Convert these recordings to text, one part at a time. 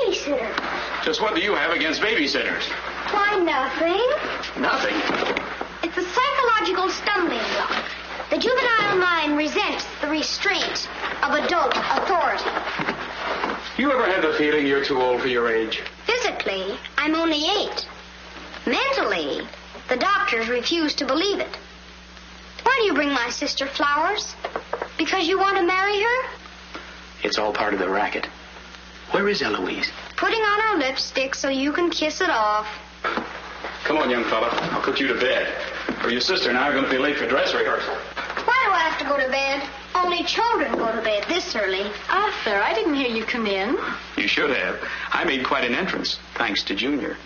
babysitter. Just what do you have against babysitters? Why, nothing. Nothing. It's a psychological stumbling block. The juvenile mind resents the restraint of adult authority. You ever had the feeling you're too old for your age? Physically, I'm only 8. Mentally, the doctors refuse to believe it. Why do you bring my sister flowers? Because you want to marry her? It's all part of the racket. Where is Eloise? Putting on her lipstick so you can kiss it off. Come on, young fella. I'll put you to bed. Or your sister and I are going to be late for dress rehearsal. Why do I have to go to bed? Only children go to bed this early. Arthur, I didn't hear you come in. You should have. I made quite an entrance, thanks to Junior.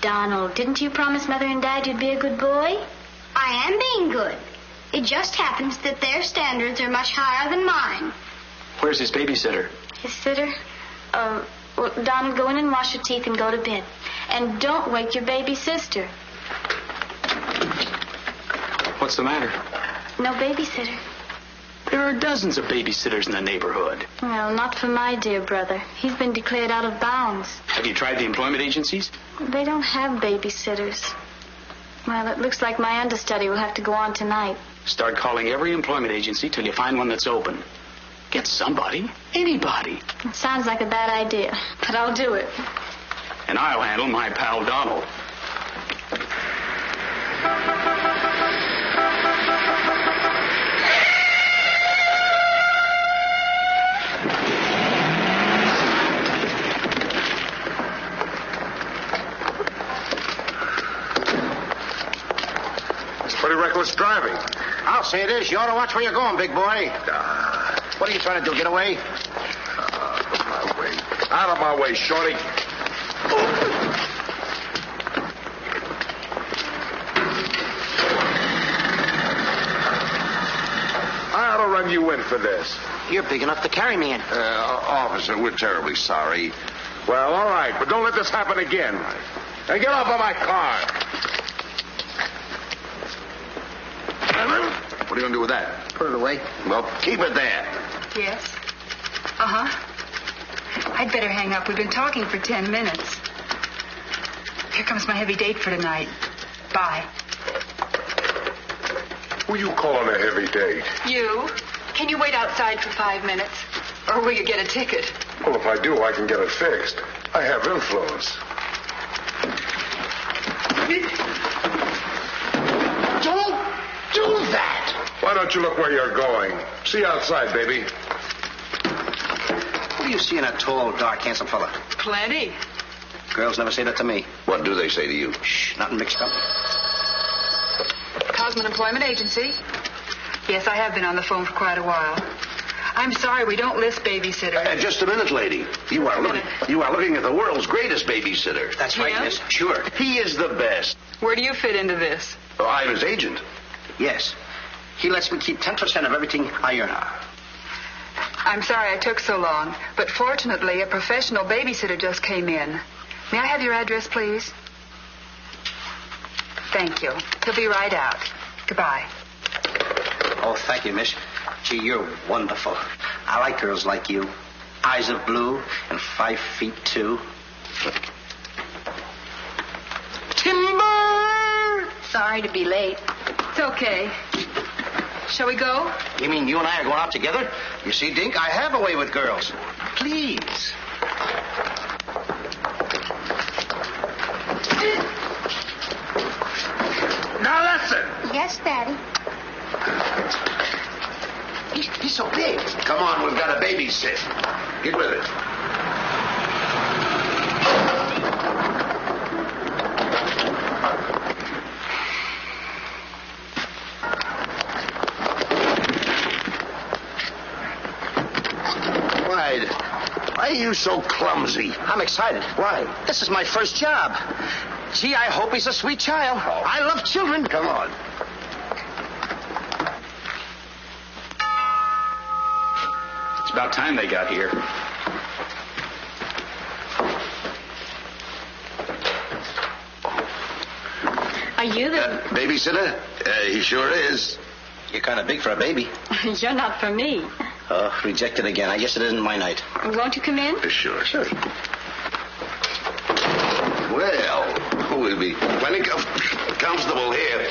Donald, didn't you promise Mother and Dad you'd be a good boy? I am being good. It just happens that their standards are much higher than mine. Where's his babysitter? His sitter? Well, Donald, go in and wash your teeth and go to bed. And don't wake your baby sister. What's the matter? No babysitter. There are dozens of babysitters in the neighborhood. Well, not for my dear brother. He's been declared out of bounds. Have you tried the employment agencies? They don't have babysitters. Well, it looks like my understudy will have to go on tonight. Start calling every employment agency till you find one that's open. Get somebody. Anybody. It sounds like a bad idea, but I'll do it. And I'll handle my pal Donald. Pretty reckless driving. I'll say it is. You ought to watch where you're going, big boy. What are you trying to do, get away? Out of my way. Out of my way, shorty. I ought to run you in for this. You're big enough to carry me in. Officer, we're terribly sorry. Well, all right, but don't let this happen again. Now get off of my car. What are you going to do with that? Put it away. Well, keep it there. Yes? Uh-huh. I'd better hang up. We've been talking for 10 minutes. Here comes my heavy date for tonight. Bye. Who you calling a heavy date? You? Can you wait outside for 5 minutes? Or will you get a ticket? Well, if I do, I can get it fixed. I have influence. Don't do that! Why don't you look where you're going? See you outside, baby. What do you see in a tall, dark, handsome fella? Plenty. Girls never say that to me. What do they say to you? Shh, nothing mixed up. Cosman Employment Agency. Yes, I have been on the phone for quite a while. I'm sorry, we don't list babysitters. Just a minute, lady. You are looking at the world's greatest babysitter. That's right, Yeah? miss. Sure. He is the best. Where do you fit into this? Oh, I'm his agent. Yes. He lets me keep 10% of everything I earn. I'm sorry I took so long, but fortunately, a professional babysitter just came in. May I have your address, please? Thank you. He'll be right out. Goodbye. Oh, thank you, miss. Gee, you're wonderful. I like girls like you. Eyes of blue and 5'2". Timber! Sorry to be late. It's okay. Shall we go? You mean you and I are going out together? You see, Dink, I have a way with girls. Please. Now listen. Yes, Daddy. He's so big. Come on, we've got a babysit. Get with it. Why are you so clumsy? I'm excited. Why? This is my first job. Gee, I hope he's a sweet child. Oh. I love children. Come on. It's about time they got here. Are you the... Babysitter? He sure is. You're kind of big for a baby. You're not for me. Oh, rejected again. I guess it isn't my night. Won't you come in? Sure. We'll be plenty comfortable here.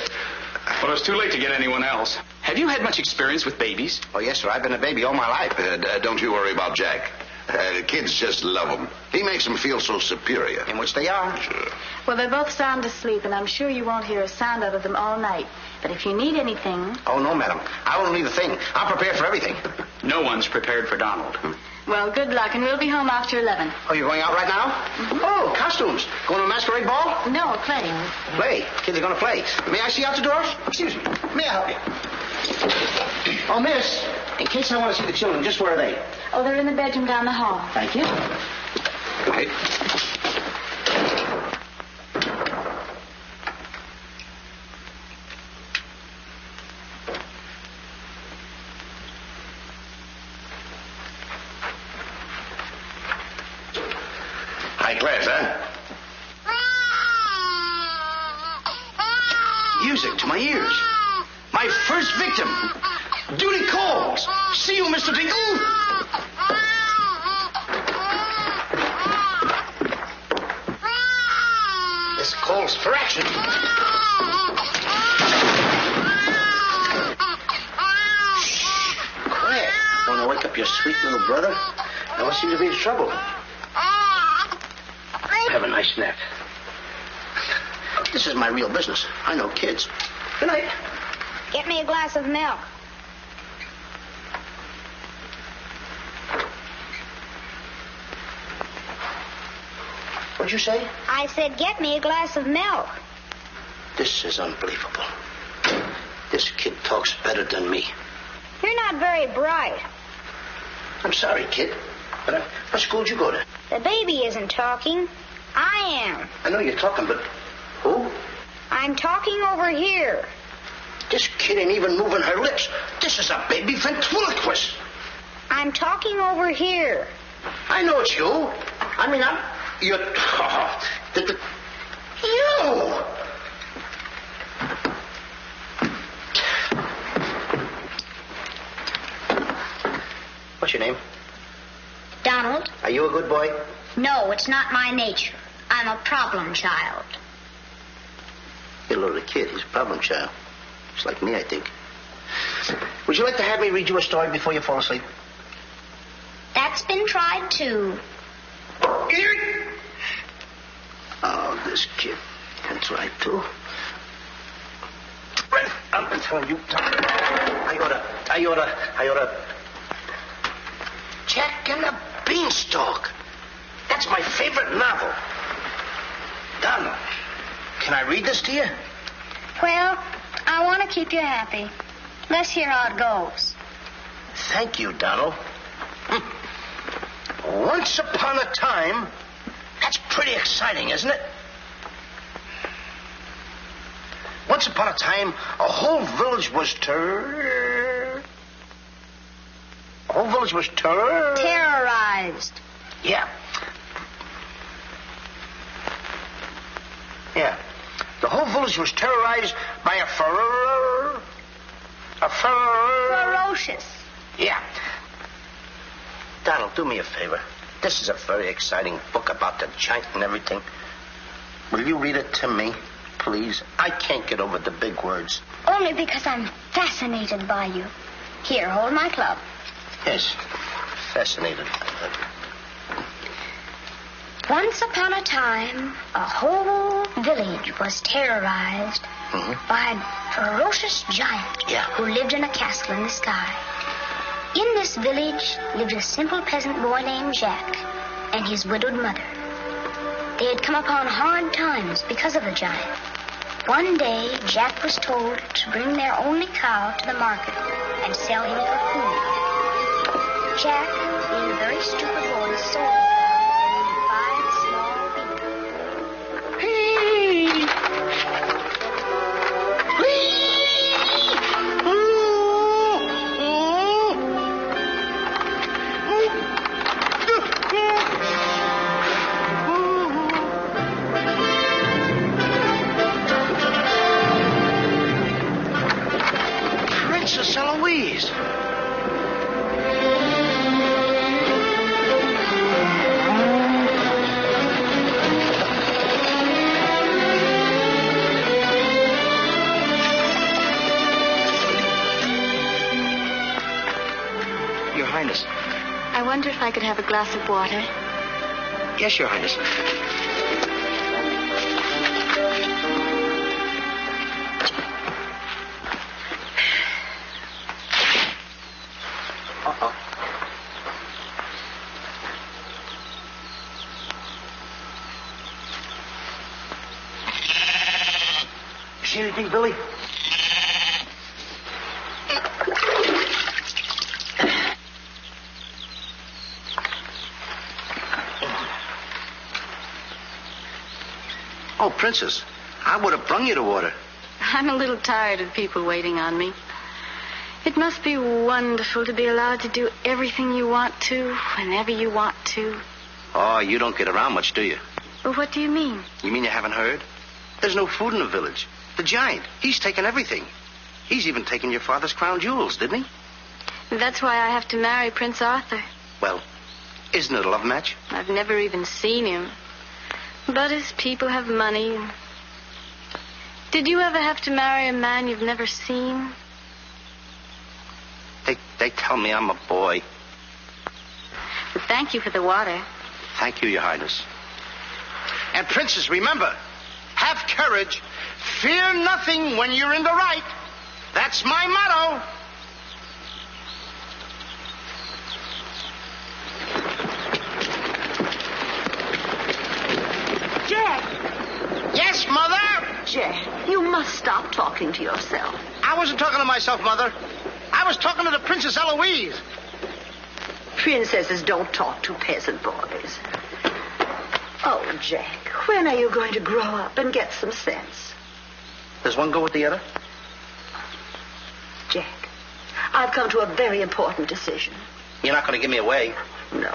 Well, it's too late to get anyone else. Have you had much experience with babies? Oh, yes, sir. I've been a baby all my life. Don't you worry about Jack. Kids just love him. He makes them feel so superior. In which they are. Sure. Well, they're both sound asleep, and I'm sure you won't hear a sound out of them all night. But if you need anything... Oh, no, madam. I won't need a thing. I'm prepared for everything. No one's prepared for Donald. Well, good luck, and we'll be home after 11. Oh, you're going out right now? Mm-hmm. Oh, costumes. Going to a masquerade ball? No, we're playing. Play? Kids are going to play. May I see out the doors? Excuse me. May I help you? Oh, miss, in case I want to see the children, just where are they? Oh, they're in the bedroom down the hall. Thank you. Good night. High class, huh? Music to my ears. My first victim. Duty calls. See you, Mr. Dingle. This calls for action. Shh. Quiet. Want to wake up your sweet little brother? No one seems to be in trouble. Have a nice nap. This is my real business. I know kids. Good night. Get me a glass of milk. What'd you say? I said, get me a glass of milk. This is unbelievable. This kid talks better than me. You're not very bright. I'm sorry, kid. But what school did you go to? The baby isn't talking. I am. I know you're talking, but who? I'm talking over here. This kid ain't even moving her lips. This is a baby ventriloquist. I'm talking over here. I know it's you. I mean, you're... You! What's your name? Donald? Are you a good boy? No, it's not my nature. I'm a problem child. You're a little kid. He's a problem child. Just like me, I think. Would you like to have me read you a story before you fall asleep? That's been tried, too. Oh, this kid. That's right, too. I'm telling you. I oughta. Jack and the Beanstalk. That's my favorite novel. Donald, can I read this to you? Well, I want to keep you happy. Let's hear how it goes. Thank you, Donald. Once upon a time. That's pretty exciting, isn't it? Once upon a time, a whole village was terrorized. Yeah. Yeah. The whole village was terrorized by a Ferocious. Yeah. Donald, do me a favor. This is a very exciting book about the giant and everything. Will you read it to me, please? I can't get over the big words. Only because I'm fascinated by you. Here, hold my club. Yes, fascinated. Once upon a time, a whole village was terrorized by a ferocious giant who lived in a castle in the sky. In this village lived a simple peasant boy named Jack and his widowed mother. They had come upon hard times because of the giant. One day, Jack was told to bring their only cow to the market and sell him for food. Jack, being a very stupid boy, sold the cow and 5 small beans. Princess Eloise. wonder if I could have a glass of water. Yes, Your Highness. Uh-oh. You see anything, Billy? Oh, Princess, I would have brung you the water. I'm a little tired of people waiting on me. It must be wonderful to be allowed to do everything you want to, whenever you want to. Oh, you don't get around much, do you? Well, what do you mean? You mean you haven't heard? There's no food in the village. The giant, he's taken everything. He's even taken your father's crown jewels, didn't he? That's why I have to marry Prince Arthur. Well, isn't it a love match? I've never even seen him. But his people have money. Did you ever have to marry a man you've never seen? They tell me I'm a boy. But thank you for the water. Thank you, Your Highness. And Princess, remember, have courage. Fear nothing when you're in the right. That's my motto. Jack! Yes, Mother? Jack, you must stop talking to yourself. I wasn't talking to myself, Mother. I was talking to the Princess Eloise. Princesses don't talk to peasant boys. Oh, Jack, when are you going to grow up and get some sense? Does one go with the other? Jack, I've come to a very important decision. You're not going to give me away. No.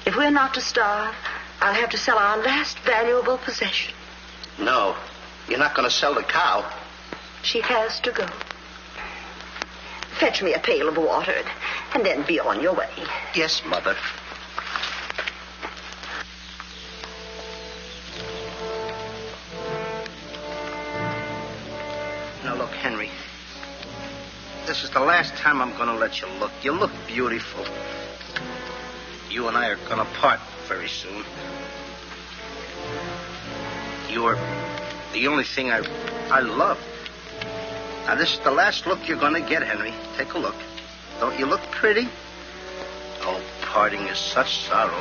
If we're not to starve, I'll have to sell our last valuable possession. No, you're not going to sell the cow. She has to go. Fetch me a pail of water, and then be on your way. Yes, Mother. Now, look, Henry. This is the last time I'm going to let you look. You look beautiful. You and I are going to part very soon. You're the only thing I love. Now, this is the last look you're going to get, Henry. Take a look. Don't you look pretty? Oh, parting is such sorrow.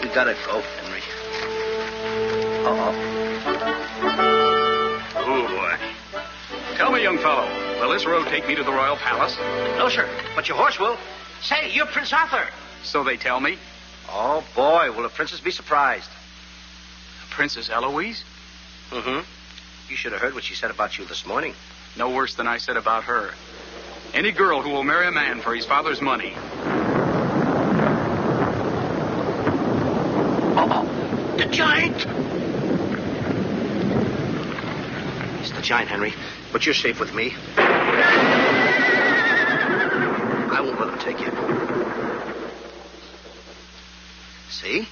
We got to go, Henry. Oh, boy. Tell me, young fellow, will this road take me to the royal palace? No, sir, but your horse will. Say, you're Prince Arthur. So they tell me. Oh, boy, will the princess be surprised. Princess Eloise? Mm-hmm. You should have heard what she said about you this morning. No worse than I said about her. Any girl who will marry a man for his father's money. Uh-oh. The giant! It's the giant, Henry. But you're safe with me. I won't let him take you. See?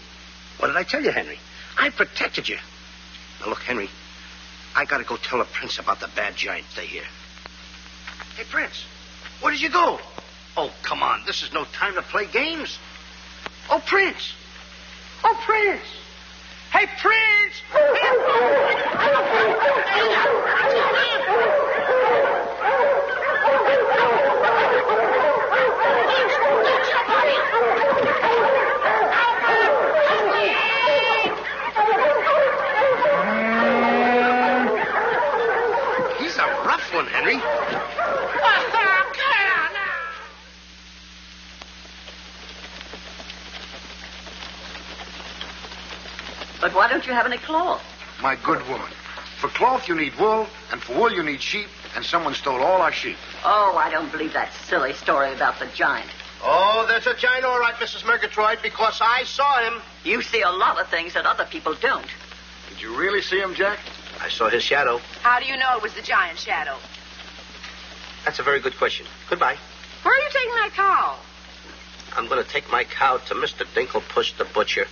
What did I tell you, Henry? I protected you. Now, look, Henry, I gotta go tell the prince about the bad giant they hear. Hey, Prince, where did you go? Oh, come on. This is no time to play games. Oh, Prince. Oh, Prince. Hey, Prince. He's a rough one, Henry. But why don't you have any cloth? My good woman. For cloth, you need wool, and for wool, you need sheep, and someone stole all our sheep. Oh, I don't believe that silly story about the giant. Oh, there's a giant, all right, Mrs. Murgatroyd, because I saw him. You see a lot of things that other people don't. Did you really see him, Jack? I saw his shadow. How do you know it was the giant shadow? That's a very good question. Goodbye. Where are you taking my cow? I'm going to take my cow to Mr. Dinklepuss the butcher.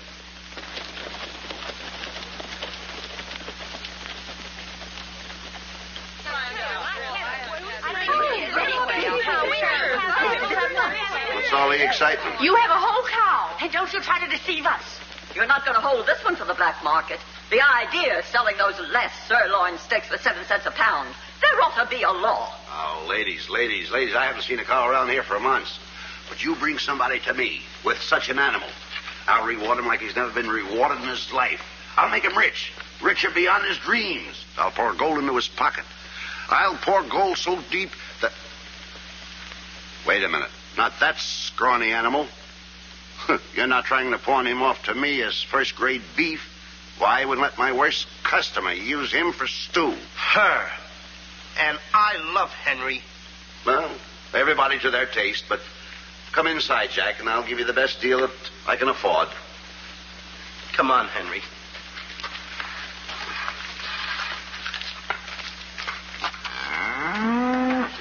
What's all the excitement? You have a whole cow. Hey, don't you try to deceive us. You're not going to hold this one for the black market. The idea of selling those less sirloin steaks for 7 cents a pound. There ought to be a law. Oh, ladies, I haven't seen a cow around here for months. But you bring somebody to me with such an animal, I'll reward him like he's never been rewarded in his life. I'll make him rich, richer beyond his dreams. I'll pour gold into his pocket. I'll pour gold so deep that... Wait a minute. Not that scrawny animal. You're not trying to pawn him off to me as first-grade beef. Why, I would let my worst customer use him for stew. Her. And I love Henry. Well, everybody to their taste, but come inside, Jack, and I'll give you the best deal that I can afford. Come on, Henry.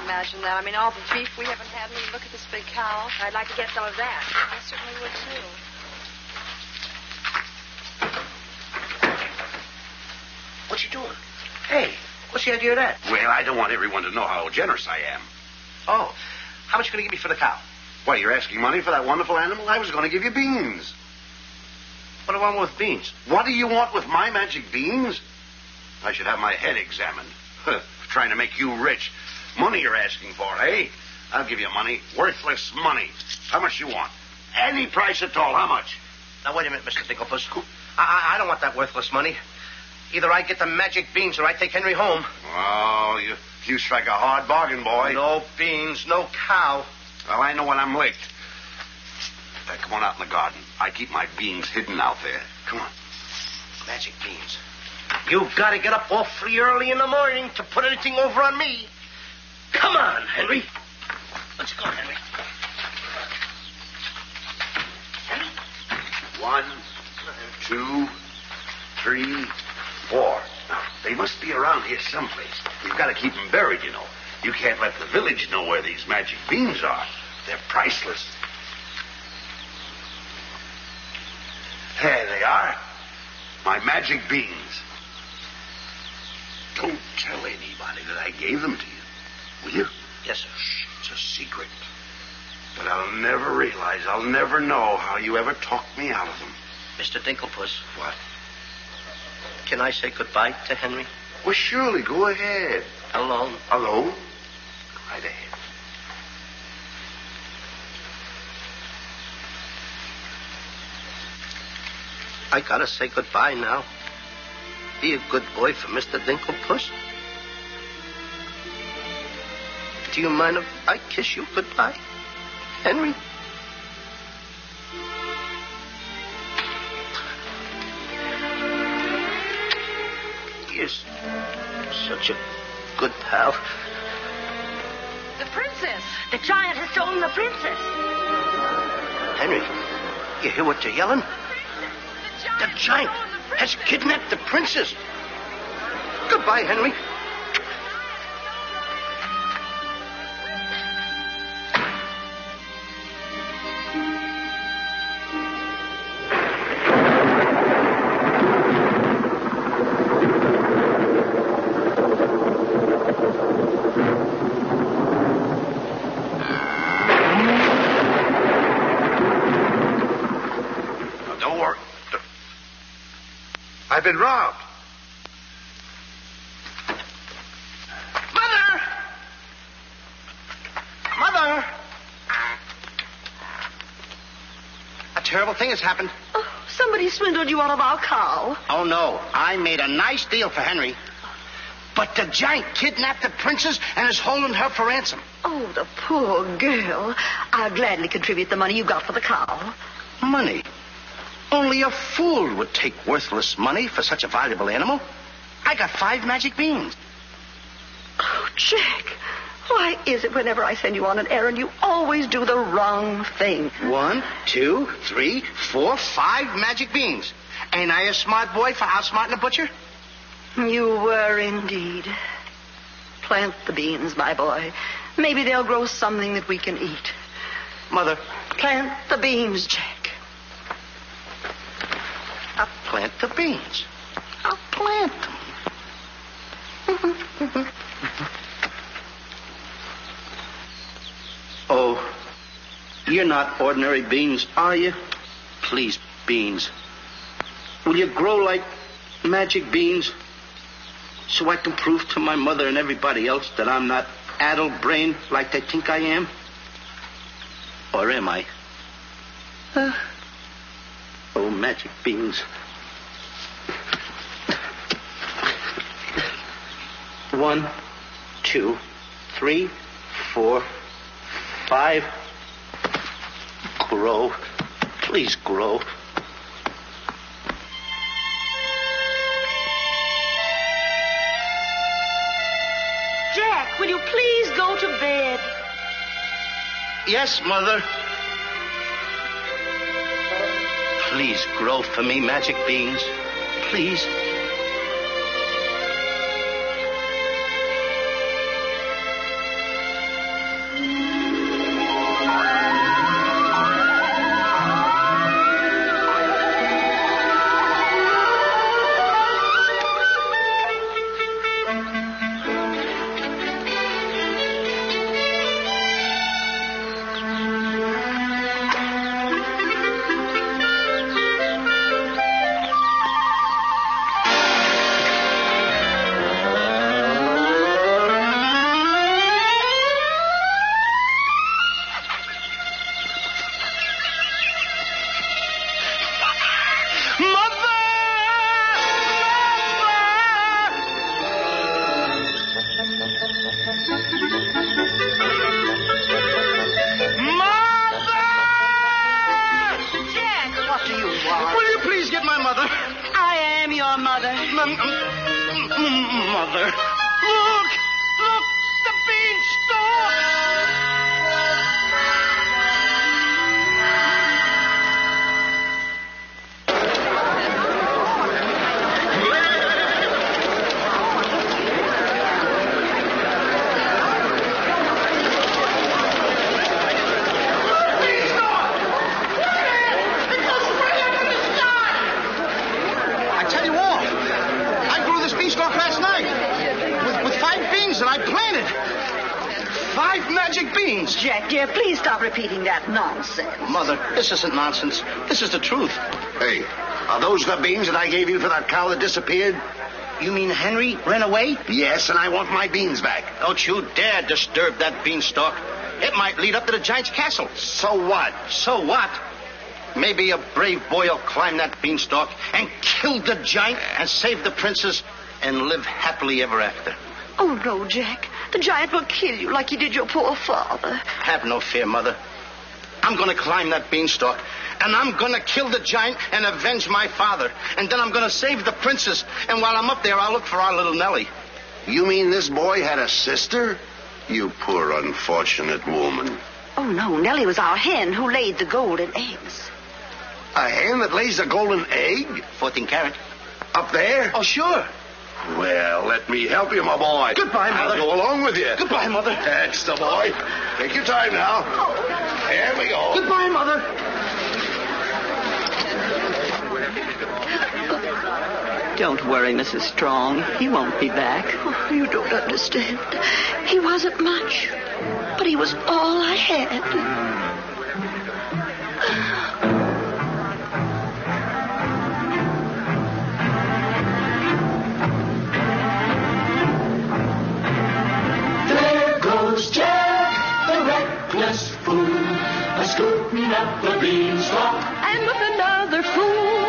Imagine that. I mean, all the beef we haven't had, and look at this big cow. I'd like to get some of that. I certainly would, too. What you doing? Hey, what's the idea of that? Well, I don't want everyone to know how generous I am. Oh, how much are you going to give me for the cow? Why, you're asking money for that wonderful animal? I was going to give you beans. What do I want with beans? What do you want with my magic beans? I should have my head examined. Trying to make you rich. Money you're asking for, eh? I'll give you money. Worthless money. How much you want? Any price at all. How much? Now, wait a minute, Mr. Dinklepuss. I don't want that worthless money. Either I get the magic beans or I take Henry home. Oh, you strike a hard bargain, boy. No beans, no cow. Well, I know when I'm licked. Come on out in the garden. I keep my beans hidden out there. Come on. Magic beans. You've got to get up awfully early in the morning to put anything over on me. Come on, Henry. Let's go, Henry. Henry? 1, 2, 3, 4. Now, they must be around here someplace. You've got to keep them buried, you know. You can't let the village know where these magic beans are. They're priceless. There they are. My magic beans. Don't tell anybody that I gave them to you. Will you? Yes, sir. Shh, it's a secret. But I'll never realize, I'll never know how you ever talked me out of them. Mr. Dinklepuss. What? Can I say goodbye to Henry? Well, surely. Go ahead. Alone? Alone? Go right ahead. I gotta say goodbye now. Be a good boy for Mr. Dinklepuss. Do you mind if I kiss you goodbye, Henry? Yes. Such a good pal. The princess. The giant has stolen the princess. Henry, you hear what they're yelling? The giant has kidnapped the princess. Goodbye, Henry. I've been robbed. Mother! Mother! A terrible thing has happened. Oh, somebody swindled you out of our cow. Oh, no. I made a nice deal for Henry. But the giant kidnapped the princess and is holding her for ransom. Oh, the poor girl. I'll gladly contribute the money you got for the cow. Money? Only a fool would take worthless money for such a valuable animal. I got 5 magic beans. Oh, Jack, why is it whenever I send you on an errand, you always do the wrong thing? 1, 2, 3, 4, 5 magic beans. Ain't I a smart boy for outsmarting a butcher? You were indeed. Plant the beans, my boy. Maybe they'll grow something that we can eat. Mother. Plant the beans, Jack. I'll plant the beans. I'll plant them. Oh, You're not ordinary beans, are you? Please, beans. Will you grow like magic beans so I can prove to my mother and everybody else that I'm not addle-brained like they think I am? Or am I? Oh, magic beans. 1, 2, 3, 4, 5. Grow. Please grow. Jack, will you please go to bed? Yes, Mother. Please grow for me, magic beans. Please. Mother, look, the beanstalk! I tell you all, I grew this beanstalk last night with 5 beans that I planted. 5 magic beans. Jack, dear, please stop repeating that nonsense. Mother, this isn't nonsense. This is the truth. Hey, are those the beans that I gave you for that cow that disappeared? You mean Henry ran away? Yes, and I want my beans back. Don't you dare disturb that beanstalk. It might lead up to the giant's castle. So what? So what? Maybe a brave boy will climb that beanstalk and kill the giant and save the princess and live happily ever after. Oh, no, Jack. The giant will kill you like he did your poor father. Have no fear, Mother. I'm going to climb that beanstalk, and I'm going to kill the giant and avenge my father. And then I'm going to save the princess. And while I'm up there, I'll look for our little Nellie. You mean this boy had a sister? You poor unfortunate woman. Oh, no. Nellie was our hen who laid the golden eggs. A hen that lays a golden egg? 14 carat. Up there? Oh, sure. Well, let me help you, my boy. Goodbye, Mother. I'll go along with you. Goodbye, Mother. That's the boy. Take your time now. There we go. Goodbye, Mother. Don't worry, Mrs. Strong. He won't be back. Oh, you don't understand. He wasn't much, but he was all I had. Jack, the reckless fool, a-scooting up the beanstalk, And with another fool.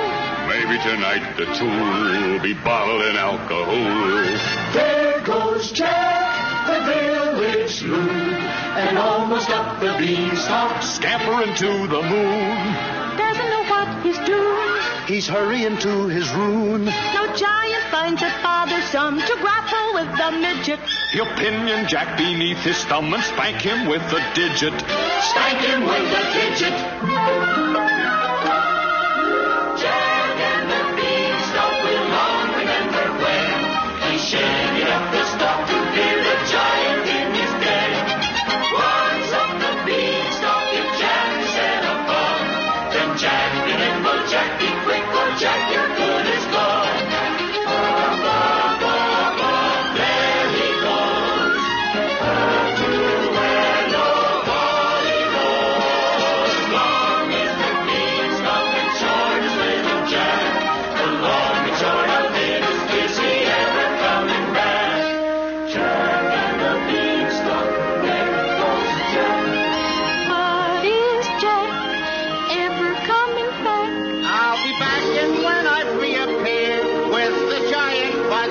Maybe tonight the two will be bottling alcohol. There goes Jack, the village loon, and almost up the beanstalk, Scampering to the moon. Doesn't know what he's doing. He's hurrying to his ruin. No giant finds it bothersome to grapple with the midget. He'll pinion Jack beneath his thumb and spank him with a digit. spank him with a digit. Jack and the beanstalk will long remember when he shaded up the stalk to hear the giant in his den. Once up the beanstalk, if Jack set upon, then Jack remember Jack, be quick, or Jack, your good is gone. There he goes, to where nobody knows.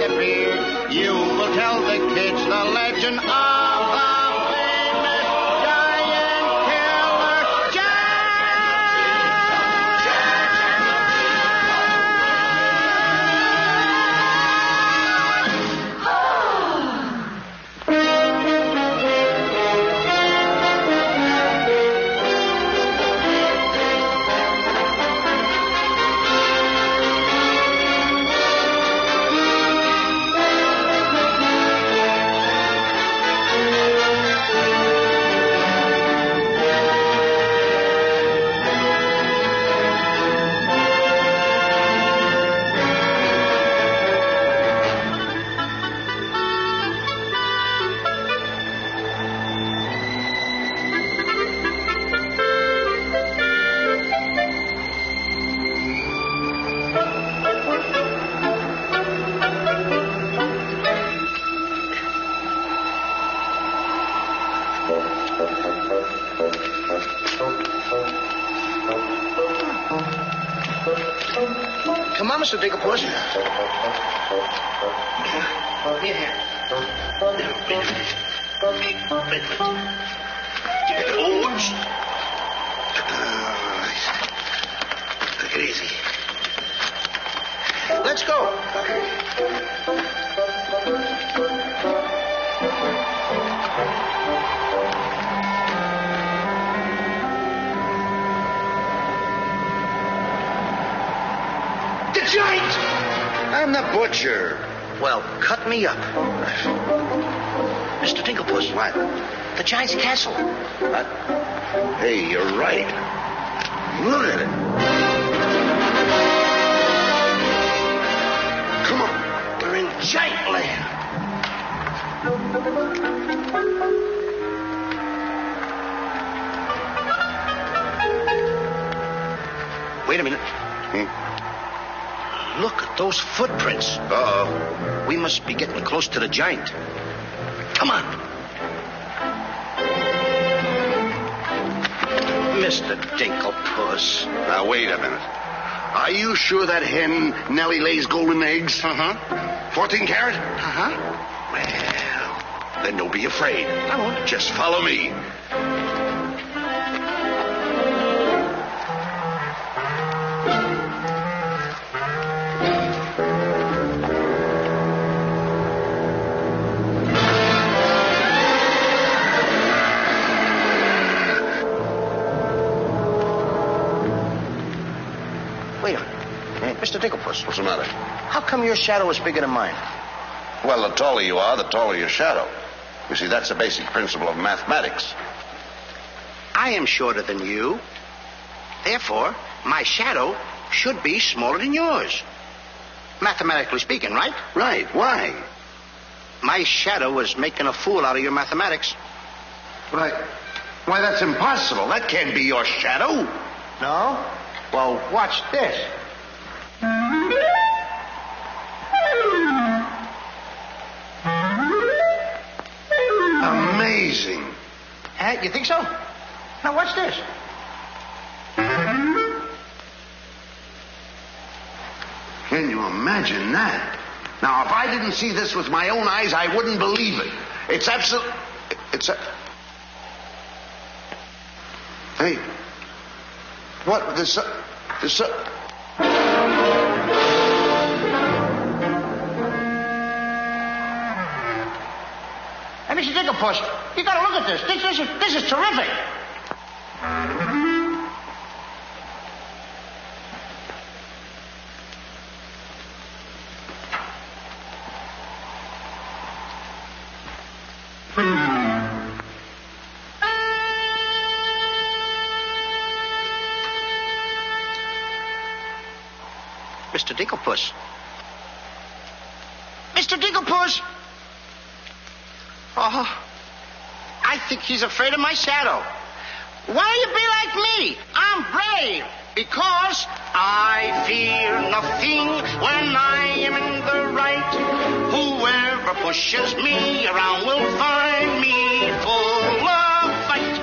appear, you will tell the kids the legend of the famous giant killer Come on, Mr. Dinkelpuss. Here. Oops. Take it easy. Let's go. The giant! I'm the butcher. Well, cut me up. Mr. Dinkelpuss. What? The giant's castle. What? Hey, you're right. Look at it. Come on. We're in giant land. Wait a minute. Look at those footprints. Uh-oh. We must be getting close to the giant. Come on. Mr. Dinkelpuss. Now, wait a minute. Are you sure that hen Nellie lays golden eggs? Uh-huh. 14 carat? Uh-huh. Well, then don't be afraid. I won't. Just follow me. Wait a minute. Hey, Mr. Dinkelpuss. What's the matter? How come your shadow is bigger than mine? Well, the taller you are, the taller your shadow. You see, that's a basic principle of mathematics. I am shorter than you. Therefore, my shadow should be smaller than yours. Mathematically speaking, right? Right. Why? My shadow is making a fool out of your mathematics. Why, that's impossible. That can't be your shadow. No? Well, watch this. Amazing. You think so? Now watch this. Can you imagine that? Now, if I didn't see this with my own eyes, I wouldn't believe it. It's absolute. Hey. What? This. Hey, Mr. Dinkelpuss, you gotta look at this. This is terrific. Mr. Dinkelpuss. Mr. Dinkelpuss! Oh, I think he's afraid of my shadow. Why don't you be like me? I'm brave because I fear nothing when I am in the right. Whoever pushes me around will find me full of fight.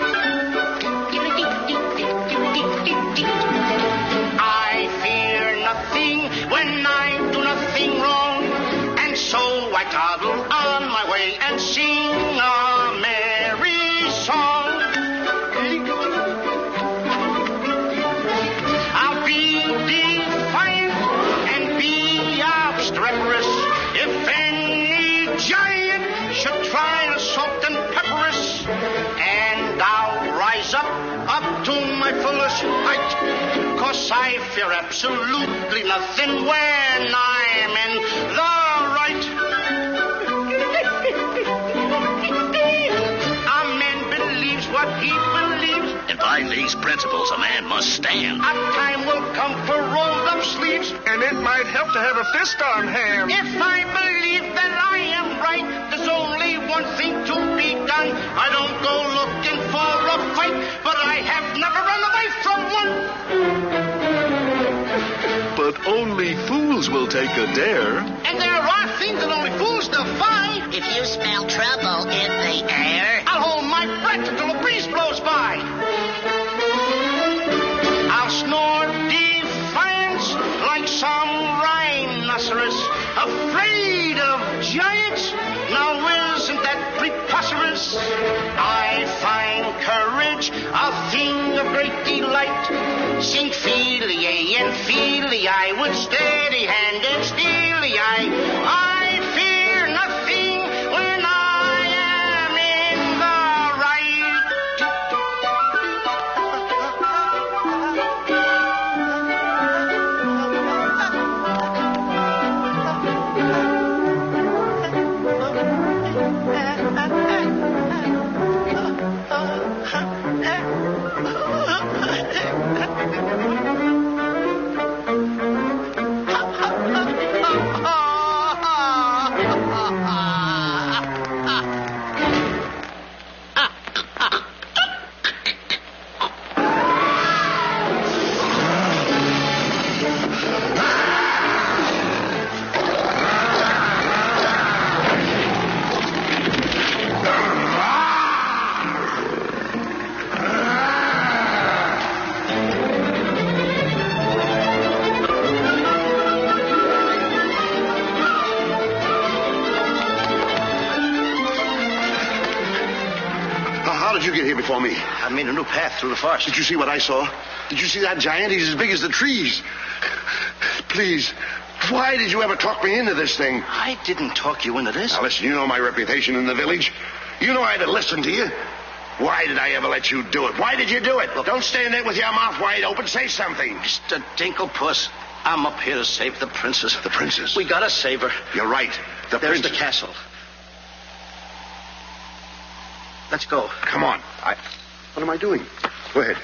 I fear nothing when I do nothing wrong, and so toddle on my way and sing a merry song. I'll be defiant and be obstreperous if any giant should try to salt and pepper us. And I'll rise up to my fullest height, 'cause I fear absolutely nothing when I'm in the right. A man believes what he believes, And by these principles, a man must stand. a time will come for rolled up sleeves, And it might help to have a fist on hand. if I believe that I am right, there's only one thing to be done. I don't go looking for a fight, but I have never run away from one. But only fools will take a dare. And there are things that only fools defy. If you smell trouble in the air, I'll hold my breath until a breeze blows by. I'll snore defiance like some rhinoceros, afraid of giants. Now isn't that preposterous? I find courage a thing of great delight. Sing Feely and Feely, I with steady-handed steely eye. I fear nothing when I am in the right. How did you get here before me? I made a new path through the forest. Did you see what I saw? Did you see that giant? He's as big as the trees. Please, why did you ever talk me into this thing? I didn't talk you into this. Now, listen, you know my reputation in the village. You know I'd have listened to you. Why did I ever let you do it? Why did you do it? Look, don't stand there with your mouth wide open. Say something. Mr. Dinklepuss, I'm up here to save the princess. The princess? We gotta save her. You're right. There's princess. the castle. Let's go. Come on. What am I doing? Go ahead.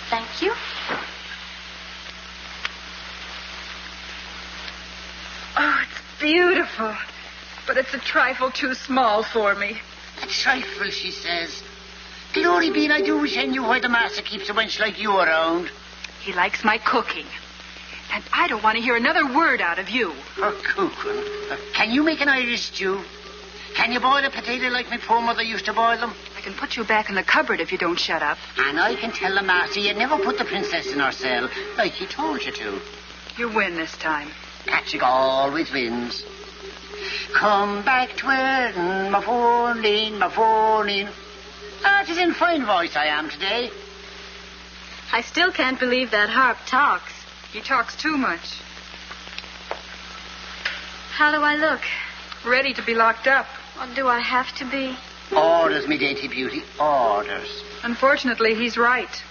Thank you. Oh, it's beautiful. But it's a trifle too small for me. a trifle, she says. Glory be, and I do wish I knew why the master keeps a wench like you around. He likes my cooking. And I don't want to hear another word out of you. Oh, cooking. Can you make an Irish stew? Can you boil a potato like my poor mother used to boil them? I can put you back in the cupboard if you don't shut up. And I can tell the master you never put the princess in her cell, like he told you to. You win this time. Patrick always wins. Come back twirling my phone-in, my phone-in. Ah, it is in fine voice I am today. I still can't believe that harp talks. He talks too much. How do I look? Ready to be locked up. Or do I have to be? Orders, me dainty beauty, orders. Unfortunately, he's right.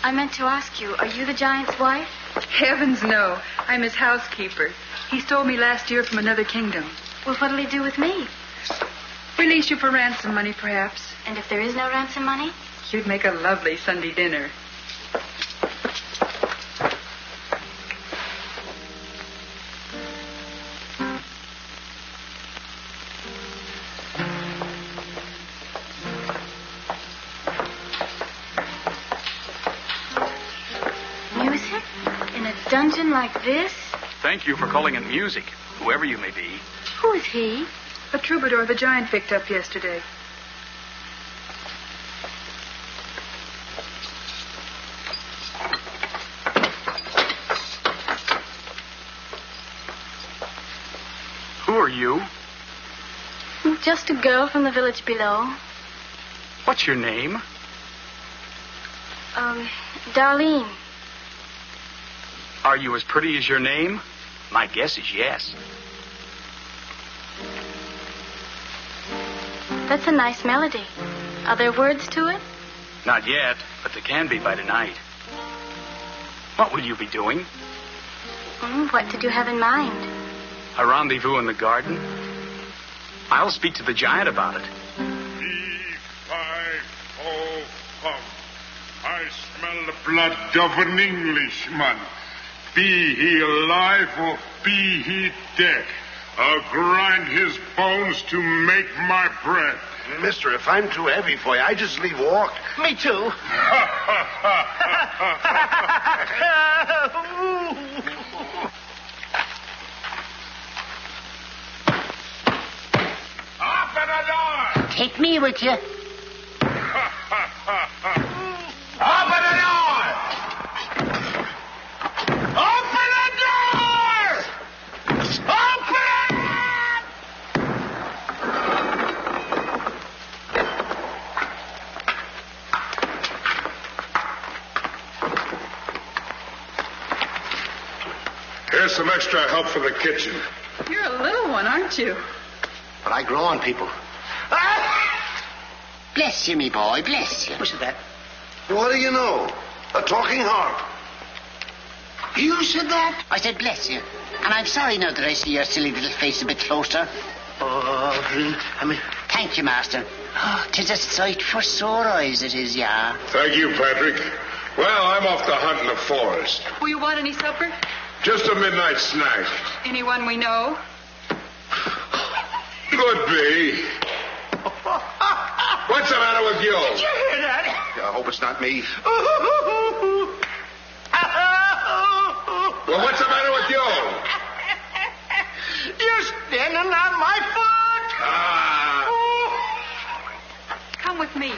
I meant to ask you, are you the giant's wife? Heavens, no. I'm his housekeeper. He stole me last year from another kingdom. Well, what'll he do with me? Release you for ransom money, perhaps. And if there is no ransom money? You'd make a lovely Sunday dinner. Music? In a dungeon like this? Thank you for calling in music, whoever you may be. Who is he? A troubadour the giant picked up yesterday. Who are you? Just a girl from the village below. What's your name? Darlene. Are you as pretty as your name? My guess is yes. That's a nice melody. Are there words to it? Not yet, but there can be by tonight. What will you be doing? What did you have in mind? A rendezvous in the garden? I'll speak to the giant about it. E-5-O-5. I smell the blood of an Englishman. Be he alive or be he dead, I'll grind his bones to make my bread. Mister, if I'm too heavy for you, I just leave walk. Me too. Open the door! Take me with you. Open the door! Open the door! Open it! Here's some extra help for the kitchen. You're a little one, aren't you? But I grow on people. Bless you, me boy, bless you. Who said that? What do you know? A talking harp. You said that? I said bless you. And I'm sorry now that I see your silly little face a bit closer. Oh, I mean... Thank you, Master. Oh, 'tis a sight for sore eyes, it is, yeah. Thank you, Patrick. Well, I'm off to hunt in the forest. Will you want any supper? Just a midnight snack. Anyone we know? Could be. What's the matter with you? Did you hear that? I hope it's not me. Well, what's the matter with you? You're standing on my foot. Come with me.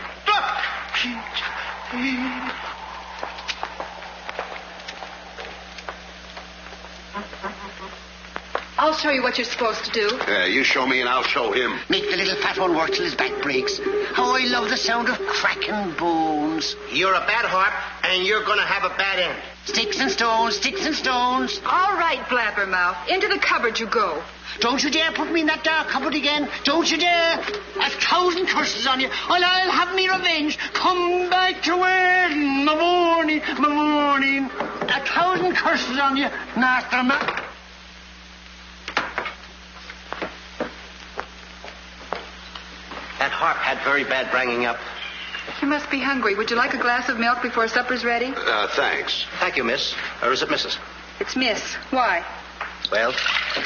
I'll show you what you're supposed to do. You show me and I'll show him. Make the little fat one work till his back breaks. How I love the sound of cracking bones. You're a bad harp, and you're going to have a bad end. Sticks and stones, sticks and stones. All right, Blabbermouth. Into the cupboard you go. Don't you dare put me in that dark cupboard again. Don't you dare. 1,000 curses on you. Well, I'll have me revenge. Come back to where in the morning, my morning. 1,000 curses on you, Master Man. That harp had very bad banging up. You must be hungry. Would you like a glass of milk before supper's ready? Thanks. Thank you, miss. Or is it Mrs.? It's Miss. Why? Well,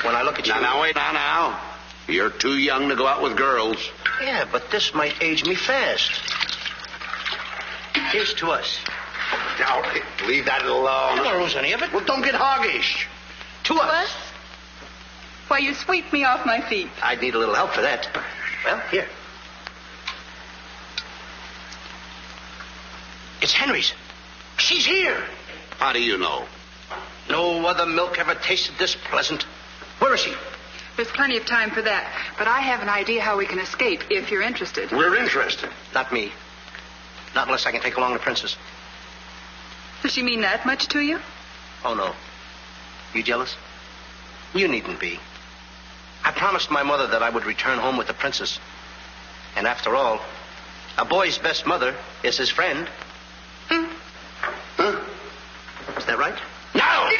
when I look at you... Now, wait, now. You're too young to go out with girls. Yeah, but this might age me fast. Here's to us. Now, leave that alone. I don't lose any of it. Well, don't get hoggish. To us. Why, you sweep me off my feet. I'd need a little help for that. Well, here. It's Henry's. She's here. How do you know? No other milk ever tasted this pleasant. Where is she? There's plenty of time for that. But I have an idea how we can escape, if you're interested. We're interested. Not me. Not unless I can take along the princess. Does she mean that much to you? Oh, no. You jealous? You needn't be. I promised my mother that I would return home with the princess. And after all, a boy's best mother is his friend. Huh? Is that right? No!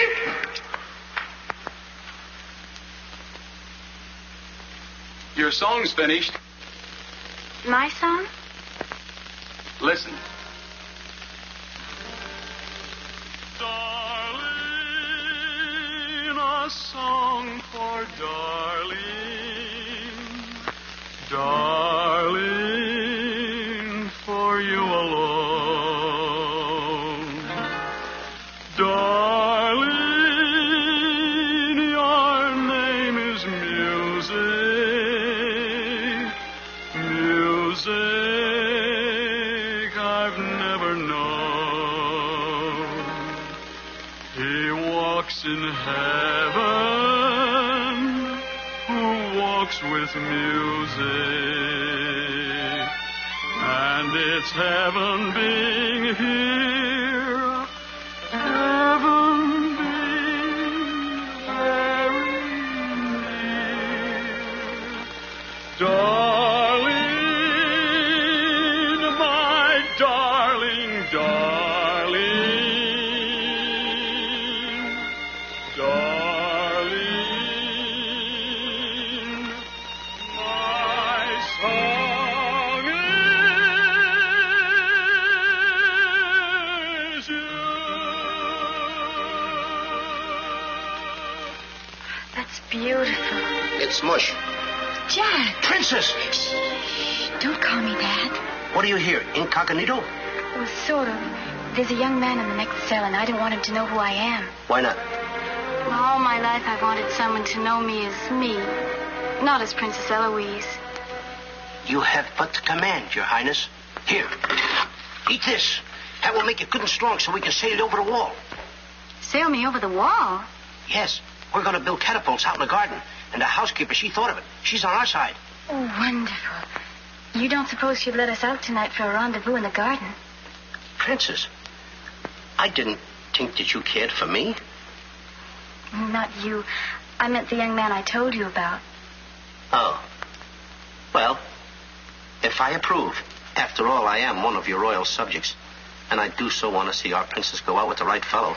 Your song's finished. My song? Listen. Darling, a song for darling. Darling, for you alone. Darling, heaven who walks with music, and it's heaven being here, heaven being very near. Darling, my darling, darling, darling, my song is you. That's beautiful. It's mush. Jack. Princess! Shh. Don't call me that. What are you here, incognito? Well, sort of. There's a young man in the next cell, and I don't want him to know who I am. Why not? Well, all my life I've wanted someone to know me as me, not as Princess Eloise. You have but to command, Your Highness. Here, eat this. That will make you good and strong so we can sail you over the wall. Sail me over the wall? Yes, we're going to build catapults out in the garden. And the housekeeper, she thought of it. She's on our side. Oh, wonderful. You don't suppose she'd let us out tonight for a rendezvous in the garden? Princess, I didn't think that you cared for me. Not you. I meant the young man I told you about. Oh. Well, if I approve, after all, I am one of your royal subjects, and I do so want to see our princess go out with the right fellow.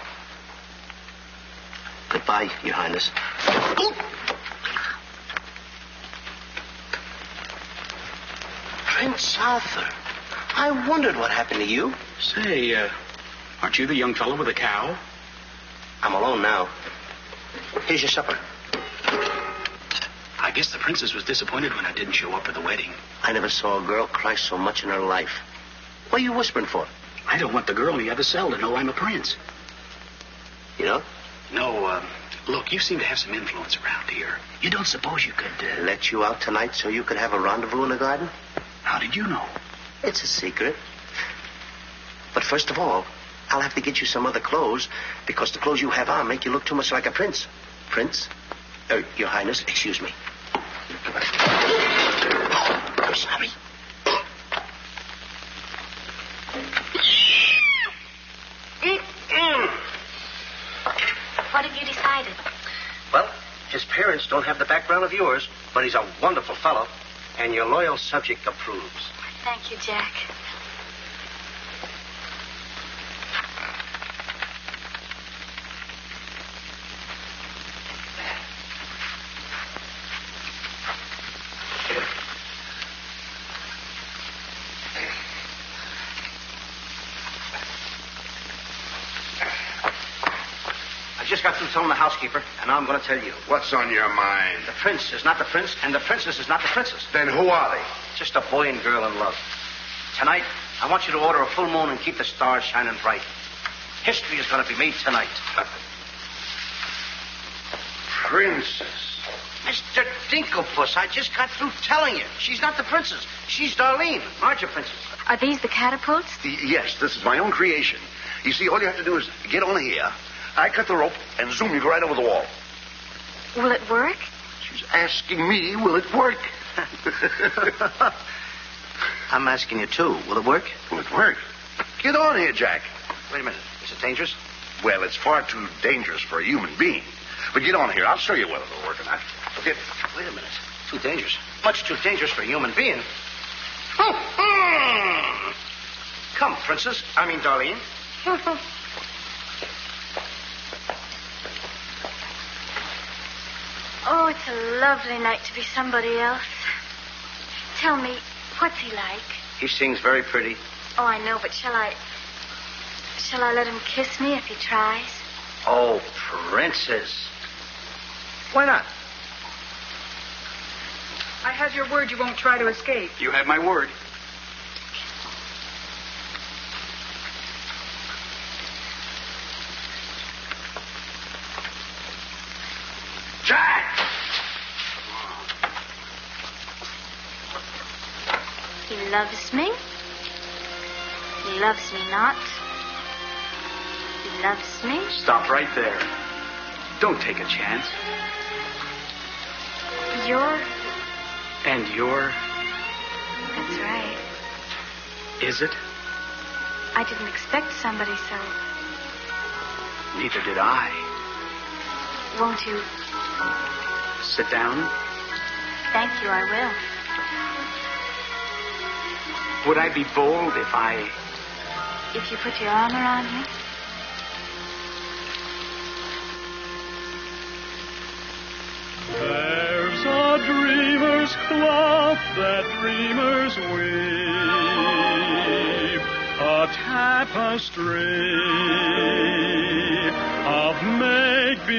Goodbye, Your Highness. Prince Arthur, I wondered what happened to you. Say, aren't you the young fellow with the cow? I'm alone now. Here's your supper. I guess the princess was disappointed when I didn't show up for the wedding. I never saw a girl cry so much in her life. What are you whispering for? I don't want the girl in the other cell to know I'm a prince. You know? No, look, you seem to have some influence around here. You don't suppose you could... Let you out tonight so you could have a rendezvous in the garden? How did you know? It's a secret. But first of all, I'll have to get you some other clothes, because the clothes you have on make you look too much like a prince. Prince? Your Highness, excuse me. I'm sorry. What have you decided? Well, his parents don't have the background of yours, but he's a wonderful fellow, and your loyal subject approves. Thank you, Jack. I just got through telling the housekeeper, and now I'm going to tell you. What's on your mind? The prince is not the prince, and the princess is not the princess. Then who are they? Just a boy and girl in love. Tonight, I want you to order a full moon and keep the stars shining bright. History is going to be made tonight. Princess. Mr. Dinklepuss, I just got through telling you. She's not the princess. She's Darlene, aren't you, princess? Are these the catapults? Yes, this is my own creation. You see, all you have to do is get on here. I cut the rope and zoom you right over the wall. Will it work? She's asking me, will it work? I'm asking you, too. Will it work? Will it work? Get on here, Jack. Wait a minute. Is it dangerous? Well, it's far too dangerous for a human being. But get on here. I'll show you whether it'll work or not. Wait a minute. Too dangerous. Much too dangerous for a human being. Come, princess. I mean, Darlene. Oh, it's a lovely night to be somebody else. Tell me, what's he like? He sings very pretty. Oh, I know, but shall I let him kiss me if he tries? Oh, princess. Why not? I have your word you won't try to escape. You have my word. Jack! He loves me. He loves me not. He loves me. Stop right there. Don't take a chance. You're... And you're... That's right. Is it? I didn't expect somebody so... Neither did I. Won't you? Sit down. Thank you, I will. Would I be bold if I... If you put your arm around me? There's a dreamer's cloth that dreamers weave, a tapestry of make-believe,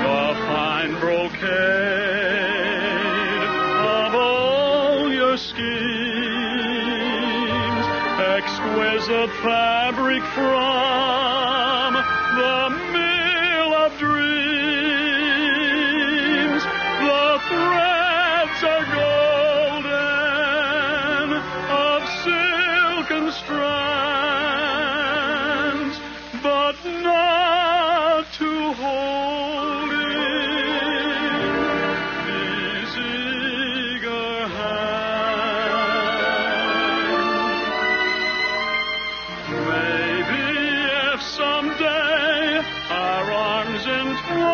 the fine brocade of all your schemes, exquisite fabric from the mill of dreams. The threads are golden, of silken strands, but not to hold in these eager hands. Maybe if someday our arms entwine,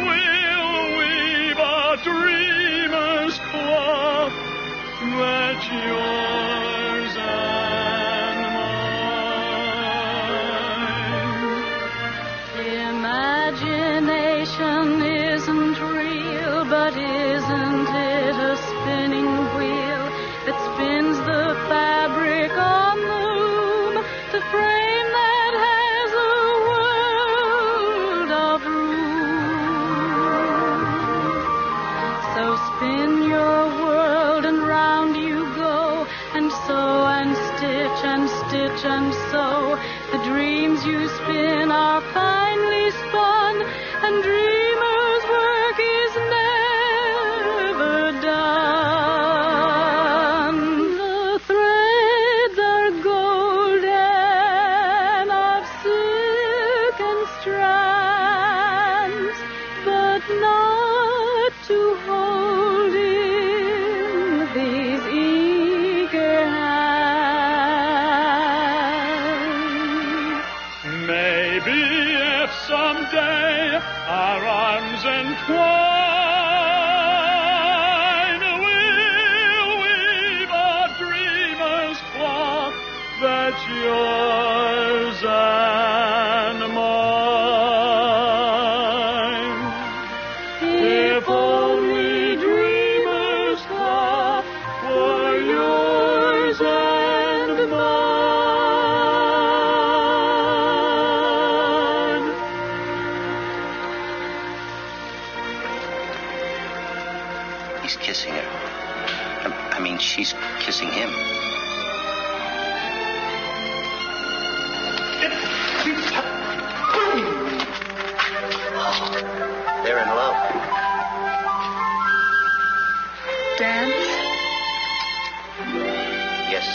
we'll weave a dreamer's cloth that's yours and mine. Imagination isn't real, but isn't it a spinning wheel that spins the fabric on the loom, the frame that has a world of room? So spin your world and round you go, and sew and stitch and stitch and sew. The dreams you spin are finely spun, and dreamers' work is never done. The threads are golden, of silken strands, but not to hold in these eager hands. Maybe if someday our arms entwine, we'll weave a dreamer's cloth that's yours and mine. If only dreamer's cloth were yours and mine. He's kissing her. I mean, she's kissing him. They're in love. Dance? Yes.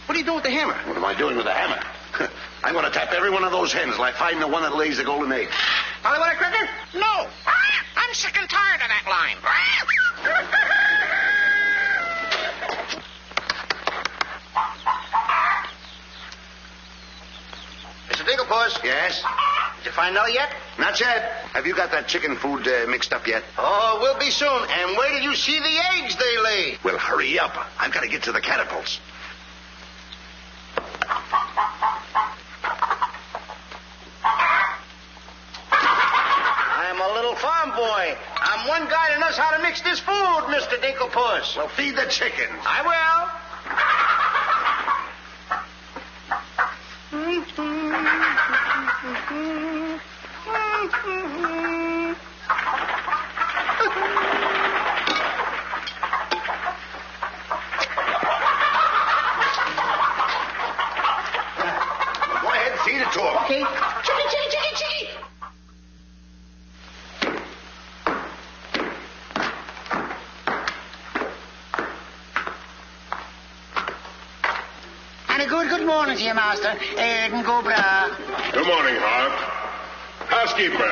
What are you doing with the hammer? What am I doing with the hammer? I'm going to tap every one of those hens till I find the one that lays the golden egg. Hollywood cricket? No. I'm sick and tired of that line. Mr. Digglepuss? Yes? Did you find out yet? Not yet. Have you got that chicken food mixed up yet? Oh, we'll be soon. And wait till you see the eggs they lay. Well, hurry up. I've got to get to the catapults. I'm a little farm boy. I'm one guy that knows how to mix this food, Mr. Digglepuss. Well, feed the chickens. I will. Go ahead, feed it to them. Okay. Chicky. And a good morning to you, Master. Go bra. Good morning, Hart. Housekeeper.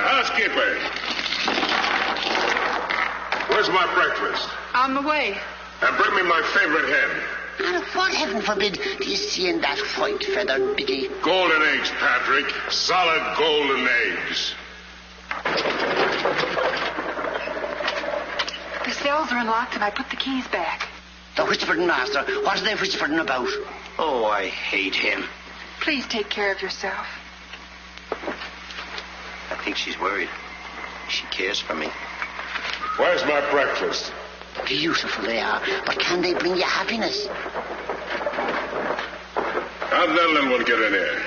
Where's my breakfast? On the way. And bring me my favorite hen. And what, heaven forbid, do you see in that white-feathered biggie? Golden eggs, Patrick. Solid golden eggs. The cells are unlocked and I put the keys back. The whispering master. What are they whispering about? Oh, I hate him. Please take care of yourself. I think she's worried. She cares for me. Where's my breakfast? Beautiful they are, but can they bring you happiness? How'd that little one get in here?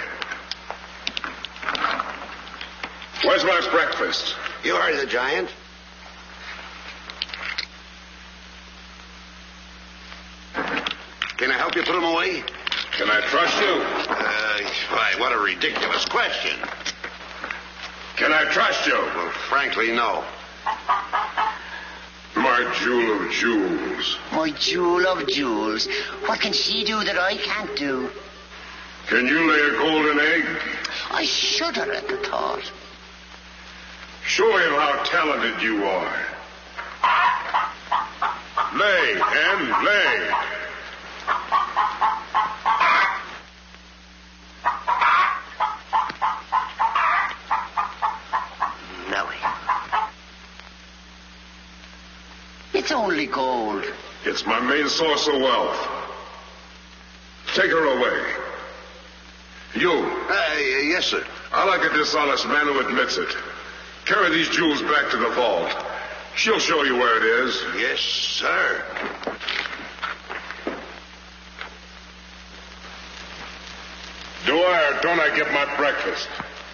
Where's my breakfast? You heard the giant. Can I help you put them away? Can I trust you? Why, what a ridiculous question. Can I trust you? Well, frankly, no. My jewel of jewels. My jewel of jewels. What can she do that I can't do? Can you lay a golden egg? I shudder at the thought. Show him how talented you are. Lay, hen, lay. Nellie. It's only gold. It's my main source of wealth. Take her away. You. Yes, sir. I like a dishonest man who admits it. Carry these jewels back to the vault. She'll show you where it is. Yes, sir. Do I or don't I get my breakfast?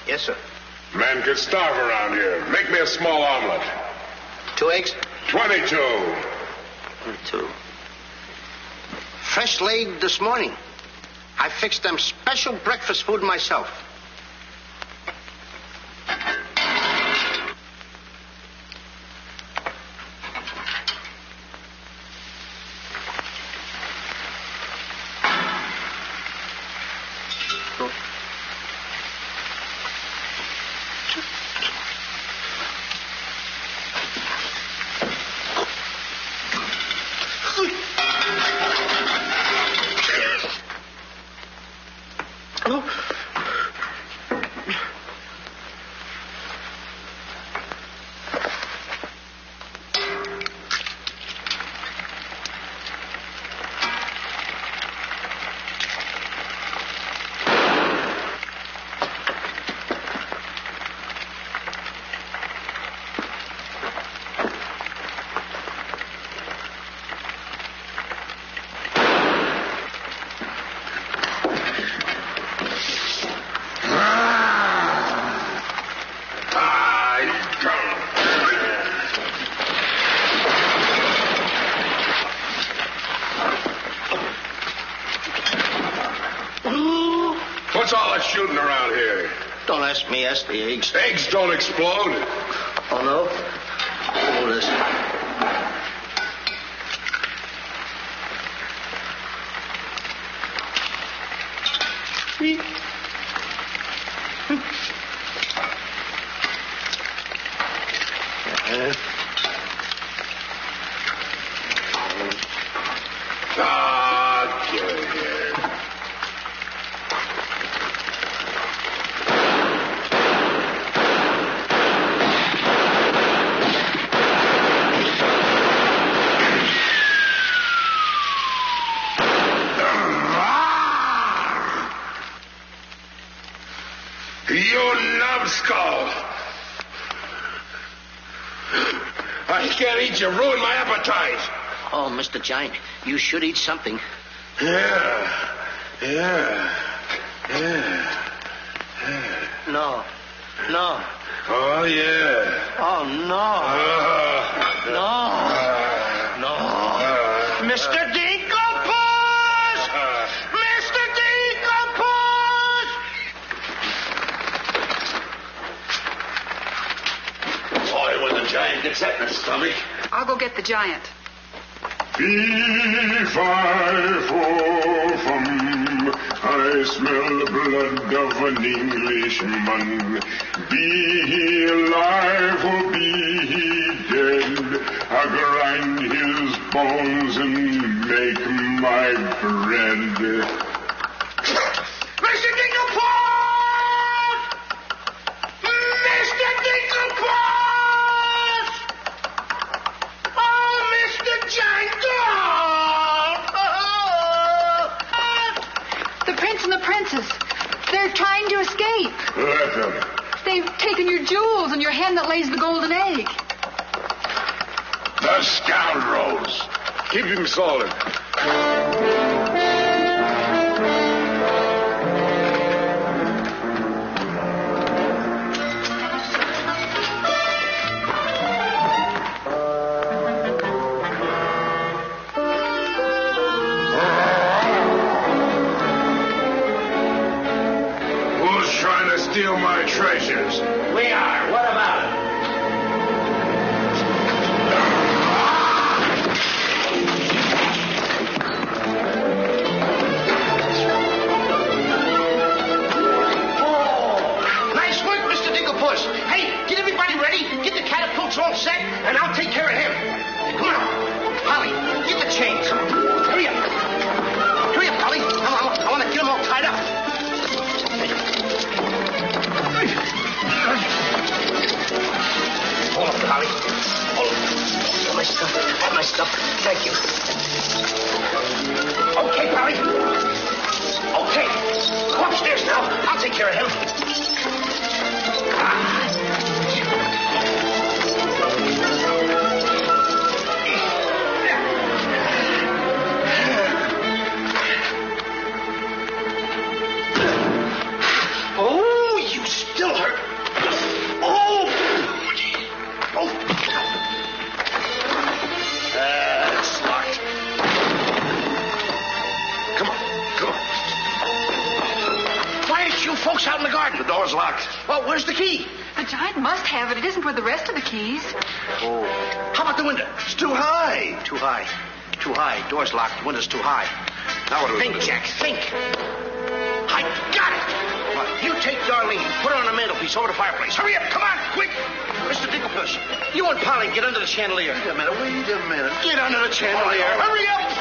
Yes, sir. Man could starve around here. Make me a small omelet. 2 eggs? 22. 2. Fresh laid this morning. I fixed them special breakfast food myself. What's all that shooting around here? Don't ask me, ask the eggs. Eggs don't explode. Oh, no? Oh, this. You numbskull! I can't eat you. Ruin my appetite. Oh, Mr. Giant, you should eat something. Yeah. No. Oh, yeah. Oh, no. No. Mr. Dinklepus! Mr. Dinklepus! Boy, when the giant gets that in his stomach. I'll go get the giant. Fee-fi-fo-fum, I smell the blood of an Englishman. Be he alive or be he dead, I grind his bones and make my bread. Mr. Dinklepus! Mr. Dinklepus! Oh, Mr. Giant! The prince and the princess. They're trying to escape. Let them. They've taken your jewels and your hen that lays the golden egg. The scoundrels. Keep him solid. Who's trying to steal my treasures? We are. What about it? Nice work, Mr. Dinklepus. Hey, get everybody ready. Get the catapults all set, and I'll take care of him. Come on. Polly, get the chains. Hurry up. Hurry up, Polly. I want to get them all tied up. Hold up, Polly. Hold up. Got my stuff. Got my stuff. Thank you. Okay, Polly. Okay. Go upstairs now. I'll take care of him. Oh, you still hurt. Oh. It's locked. Come on. Why aren't you folks out in the garden? The door's locked. Well, where's the key? The giant must have it. It isn't with the rest of the keys. Oh. How about the window? It's too high. Too high. Door's locked. Window's too high. Now what do we Think, do? Jack, think. I got it. What? You take Darlene, put her on the mantelpiece over the fireplace. Hurry up, come on, quick. Mr. Dinklepus, you and Polly get under the chandelier. Wait a minute. Get under the chandelier. Hurry up.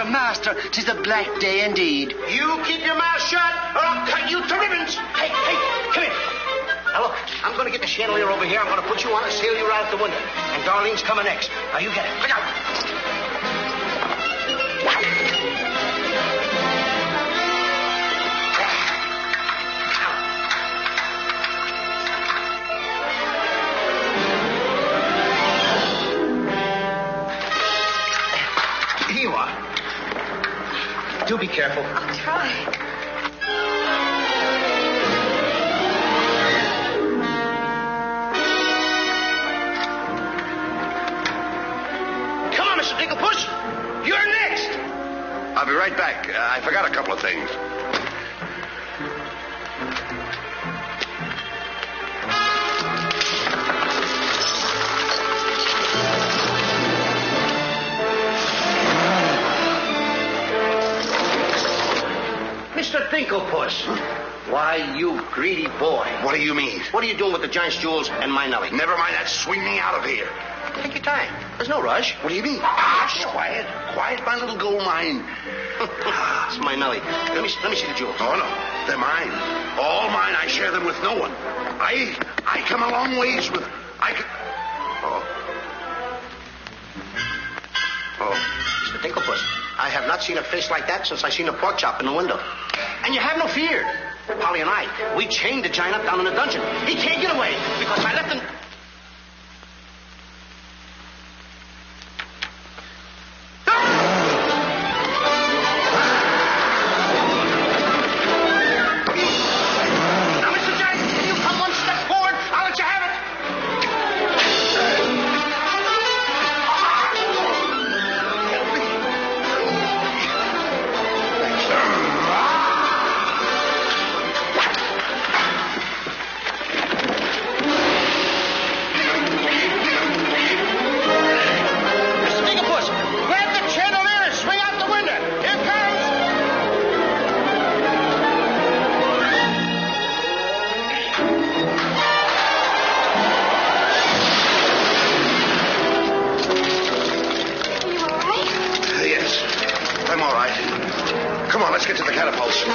Master, 'tis a black day indeed. You keep your mouth shut, or I'll cut you to ribbons. Hey, come here. Now look, I'm going to get the chandelier over here. I'm going to put you on and sail you right out the window. And Darlene's coming next. Now you get it. Look out. Here you are. Do be careful. I'll try. Come on, Mr. Dinklepus. You're next. I'll be right back. I forgot a couple of things. Mr. Dinklepuss. Why, you greedy boy. What do you mean? What are you doing with the Giant's jewels and my Nellie? Never mind that. Swing me out of here. Take your time. There's no rush. What do you mean? Hush, quiet. Quiet, my little gold mine. It's my Nellie. Let me see the jewels. Oh, no. They're mine. All mine. I share them with no one. I come a long ways with... Oh, Mr. Dinklepuss, I have not seen a face like that since I seen a pork chop in the window. And you have no fear. Polly and I, we chained the giant up down in the dungeon. He can't get away because I left him... Now, Mr. Giant, if you come one step forward, I'll let you have it. Mr. Dinklepuss, grab the chandelier and swing out the window. Here comes. You all right? yes. I'm all right. Come on, let's get to the catapults.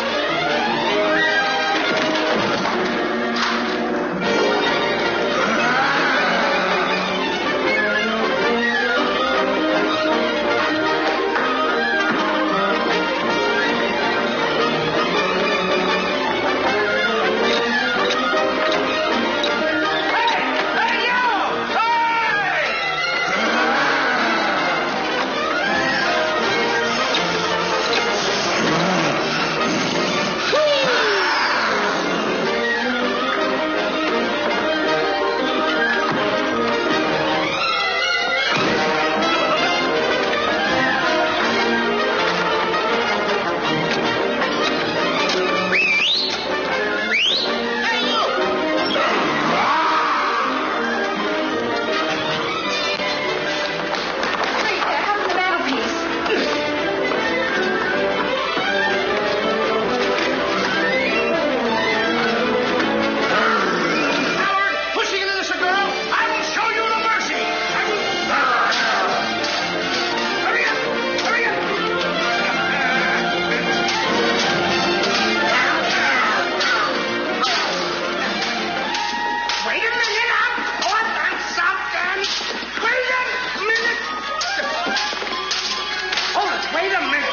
Pushing into this girl, I will show you no mercy. Hurry up! Hurry up! Wait a minute, I'm caught on something. Wait a minute. Hold it, wait a minute.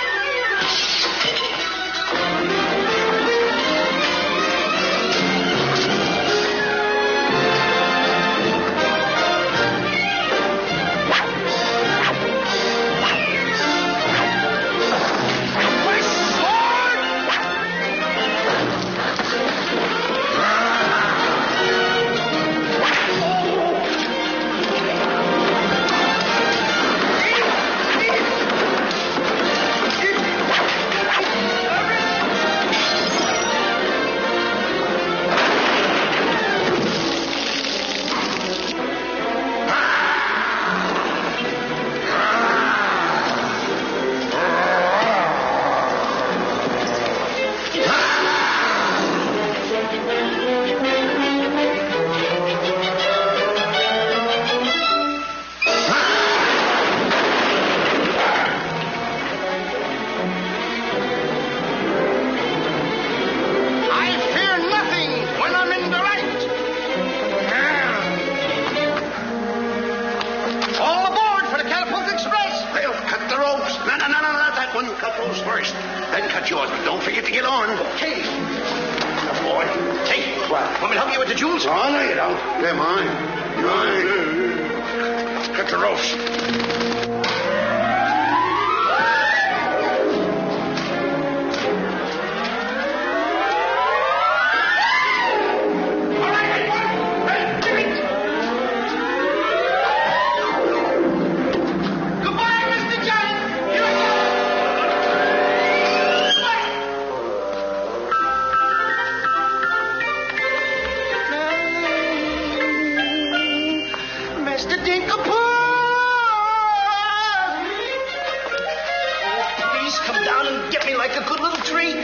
I fear nothing when I'm in the right. All aboard for the Catapult Express. Well, cut the ropes. No, not that one. Cut those first. Then cut yours, but don't forget to get on. Okay. Boy. Hey, want me to help you with the jewels? Oh, no, you don't. They're mine. Mine. Cut the ropes. Goodbye, Mr. Giant. Here I come. like a good little treat.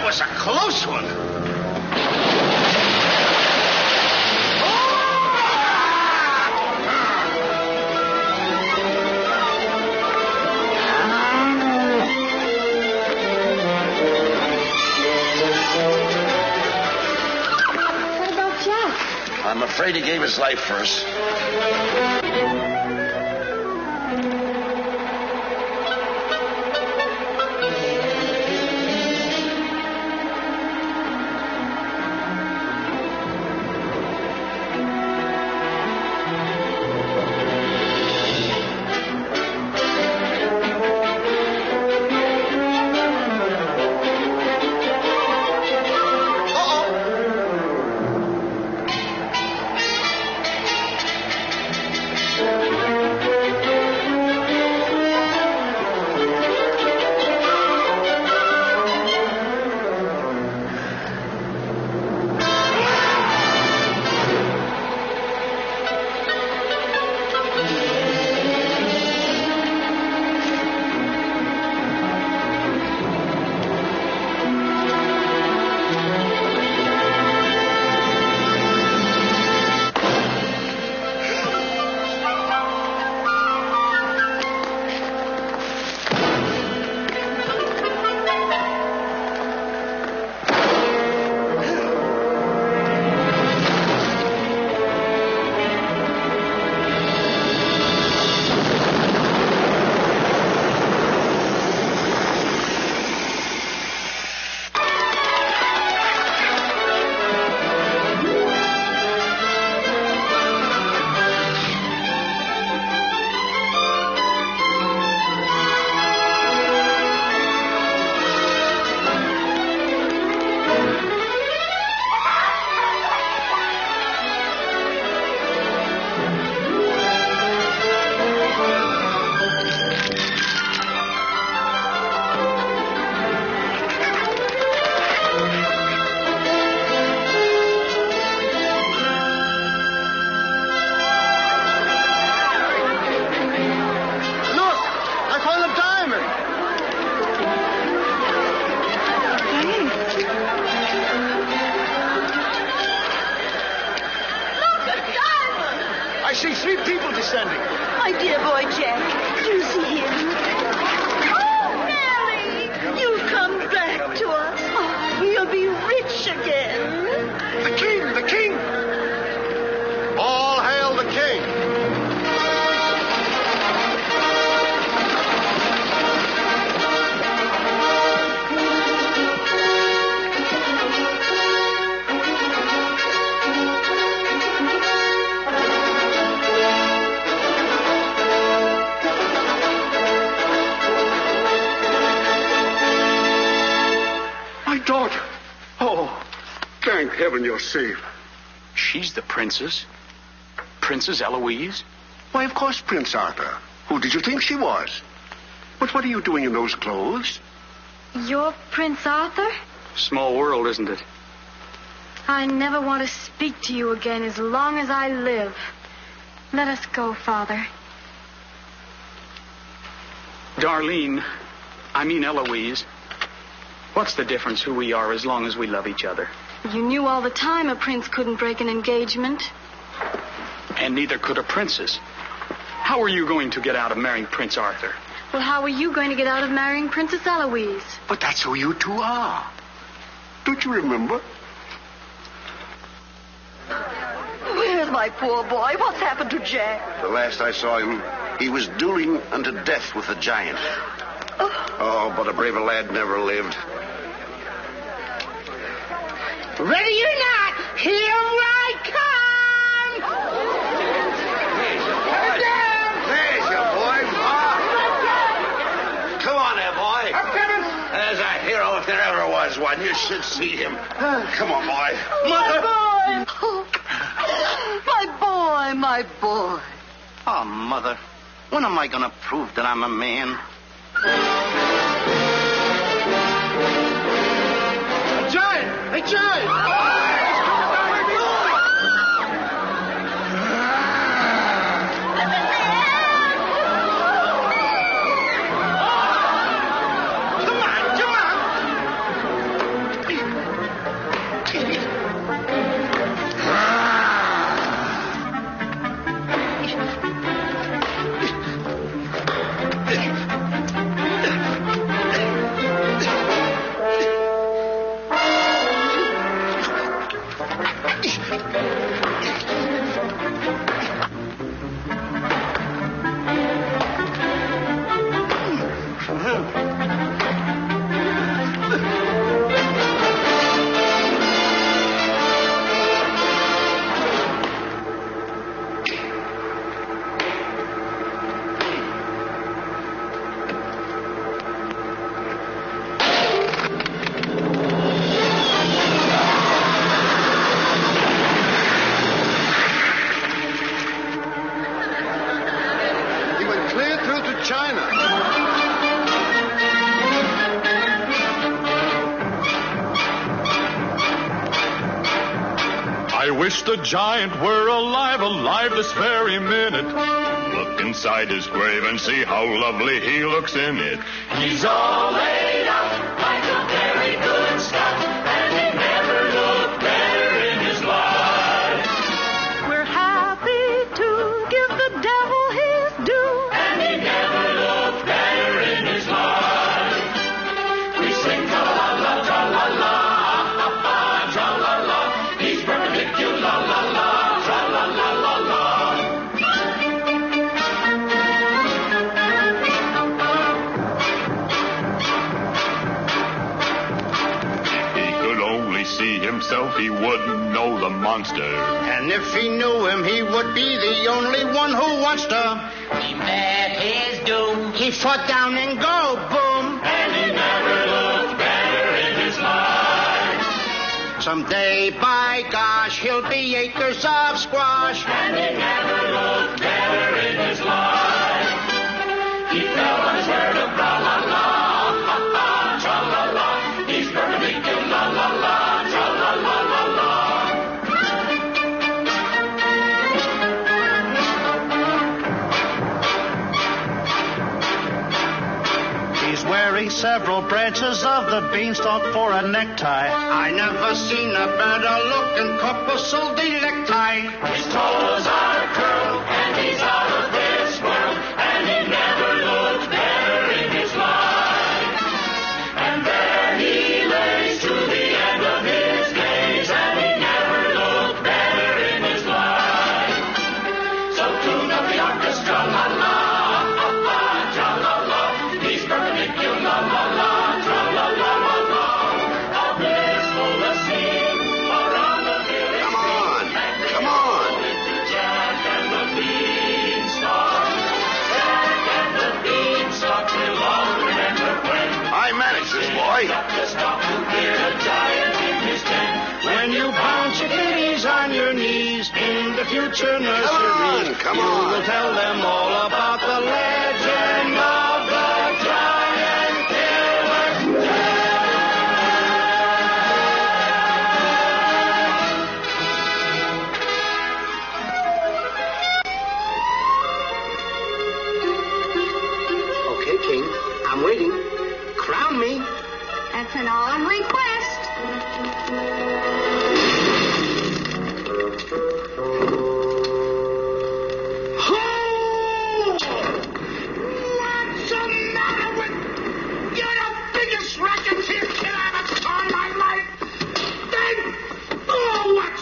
was a close one. What about Jack? I'm afraid he gave his life first. Thank heaven you're safe. She's the princess. Princess Eloise? Why, of course, Prince Arthur. Who did you think she was? But what are you doing in those clothes? You're Prince Arthur? Small world, isn't it? I never want to speak to you again as long as I live. Let us go, Father. Darlene, I mean Eloise. What's the difference who we are as long as we love each other? You knew all the time a prince couldn't break an engagement. And neither could a princess. How are you going to get out of marrying Prince Arthur? Well, how are you going to get out of marrying Princess Eloise? But that's who you two are. Don't you remember? Where's my poor boy? What's happened to Jack? The last I saw him, he was dueling unto death with a giant. Oh, but a braver lad never lived. Ready or not, here I come! There's your boy. Come on there, boy. There's a hero if there ever was one. You should see him. Come on, boy. Mother! Oh, my boy. Oh, Mother, when am I going to prove that I'm a man? A giant! A giant! I wish the giant were alive this very minute. Look inside his grave and see how lovely he looks in it. He's all laid out like a very good Scot, and he never looked better in his life. We're happy to give the devil his due, and he never looked better in his life. We sing tra-la-la, tra-la-la, ah-ha-ha, tra-la-la. He's perpendicular, la-la-la, tra-la-la-la-la. See himself, he wouldn't know the monster. And if he knew him, he would be the only one who wants to. He met his doom. He fought down and go boom. And he never looked better in his life. Someday, by gosh, he'll be acres of squash. And he never looked better in his life. He fell on his word of la-la-la, ha-ha, tra-la-la. He's perpendicular, la-la-la. Wearing several branches of the beanstalk for a necktie. I never seen a better looking couple so necktie. His toes are curled and he's out of this world, and he never looked better in his life. And there he lays to the end of his days, and he never looked better in his life. So tune up the orchestra, la la, ha ha, tra la la. He's perpendicular, la la, tra la la la la. How blissful the scene around the village. Come on. Jack and the beanstalk. Jack and the beanstalk will all remember when I managed this, boy. Stop to stop to hear a giant in his tent. When you in the future nursery. Come on. You will tell them all about the legend of the giant killer. Okay, King. I'm waiting. Crown me. That's an odd request. What's the matter with... You're the biggest racketeer kid I ever saw in my life. Then... Oh, what?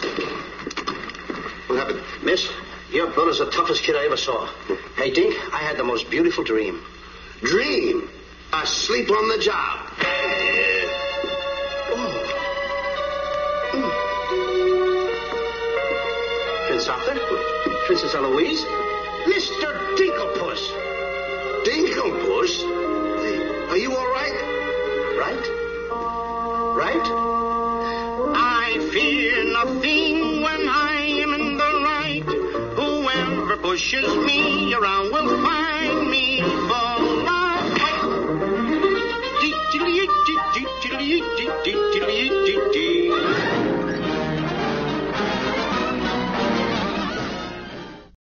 What happened? Miss, your brother's the toughest kid I ever saw. Hey, Dink, I had the most beautiful dream. Dream? Asleep on the job. Prince Arthur? Princess Eloise? Mr. Dinklepuss. Dinklepuss? Are you all right? Right? I fear nothing when I am in the right. Whoever pushes me around